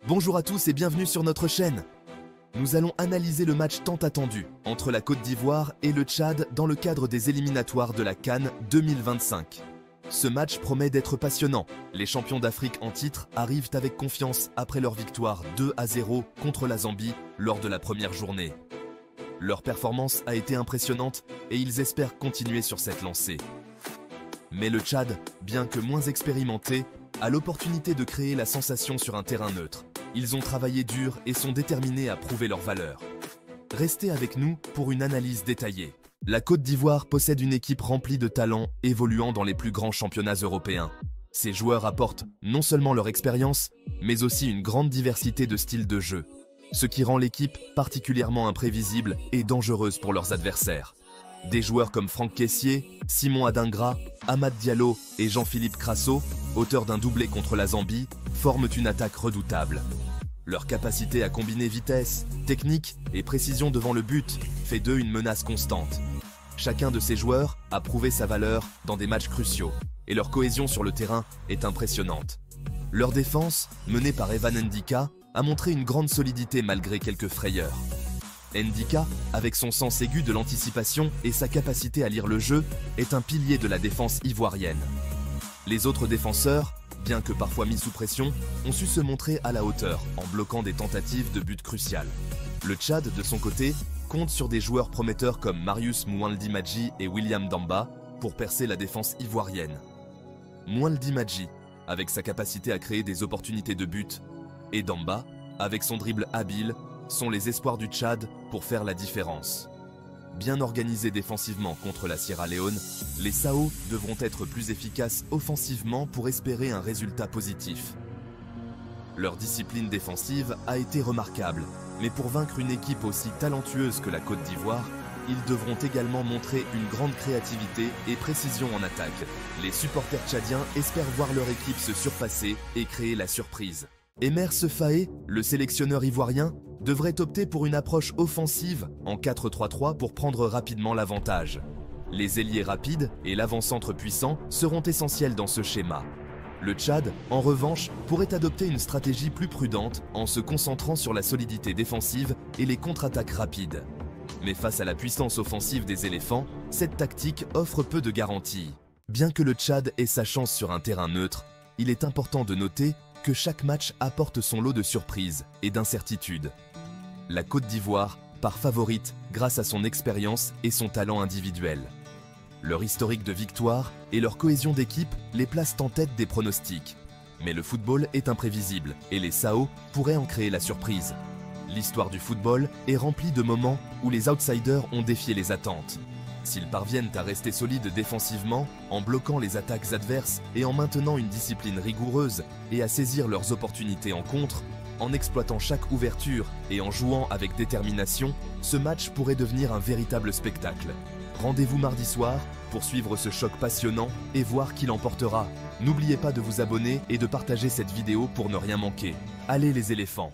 Bonjour à tous et bienvenue sur notre chaîne. Nous allons analyser le match tant attendu entre la Côte d'Ivoire et le Tchad dans le cadre des éliminatoires de la CAN 2025. Ce match promet d'être passionnant. Les champions d'Afrique en titre arrivent avec confiance après leur victoire 2-0 contre la Zambie lors de la première journée. Leur performance a été impressionnante et ils espèrent continuer sur cette lancée. Mais le Tchad, bien que moins expérimenté, a l'opportunité de créer la sensation sur un terrain neutre. Ils ont travaillé dur et sont déterminés à prouver leur valeur. Restez avec nous pour une analyse détaillée. La Côte d'Ivoire possède une équipe remplie de talents évoluant dans les plus grands championnats européens. Ces joueurs apportent non seulement leur expérience, mais aussi une grande diversité de styles de jeu, ce qui rend l'équipe particulièrement imprévisible et dangereuse pour leurs adversaires. Des joueurs comme Franck Kessié, Simon Adingra, Amad Diallo et Jean-Philippe Crasso, auteurs d'un doublé contre la Zambie, forment une attaque redoutable. Leur capacité à combiner vitesse, technique et précision devant le but fait d'eux une menace constante. Chacun de ces joueurs a prouvé sa valeur dans des matchs cruciaux et leur cohésion sur le terrain est impressionnante. Leur défense, menée par Evan Ndika, a montré une grande solidité malgré quelques frayeurs. Ndika, avec son sens aigu de l'anticipation et sa capacité à lire le jeu, est un pilier de la défense ivoirienne. Les autres défenseurs, bien que parfois mis sous pression, ont su se montrer à la hauteur en bloquant des tentatives de but cruciales. Le Tchad, de son côté, compte sur des joueurs prometteurs comme Marius Moualdi-Madji et William Damba pour percer la défense ivoirienne. Moualdi-Madji, avec sa capacité à créer des opportunités de but, et Damba, avec son dribble habile, sont les espoirs du Tchad pour faire la différence. Bien organisés défensivement contre la Sierra Leone, les Sao devront être plus efficaces offensivement pour espérer un résultat positif. Leur discipline défensive a été remarquable, mais pour vaincre une équipe aussi talentueuse que la Côte d'Ivoire, ils devront également montrer une grande créativité et précision en attaque. Les supporters tchadiens espèrent voir leur équipe se surpasser et créer la surprise. Emer Sefaé, le sélectionneur ivoirien, devrait opter pour une approche offensive en 4-3-3 pour prendre rapidement l'avantage. Les ailiers rapides et l'avant-centre puissant seront essentiels dans ce schéma. Le Tchad, en revanche, pourrait adopter une stratégie plus prudente en se concentrant sur la solidité défensive et les contre-attaques rapides. Mais face à la puissance offensive des éléphants, cette tactique offre peu de garanties. Bien que le Tchad ait sa chance sur un terrain neutre, il est important de noter que chaque match apporte son lot de surprises et d'incertitudes. La Côte d'Ivoire part favorite grâce à son expérience et son talent individuel. Leur historique de victoire et leur cohésion d'équipe les placent en tête des pronostics. Mais le football est imprévisible et les Sao pourraient en créer la surprise. L'histoire du football est remplie de moments où les outsiders ont défié les attentes. S'ils parviennent à rester solides défensivement, en bloquant les attaques adverses et en maintenant une discipline rigoureuse et à saisir leurs opportunités en contre, en exploitant chaque ouverture et en jouant avec détermination, ce match pourrait devenir un véritable spectacle. Rendez-vous mardi soir pour suivre ce choc passionnant et voir qui l'emportera. N'oubliez pas de vous abonner et de partager cette vidéo pour ne rien manquer. Allez les éléphants!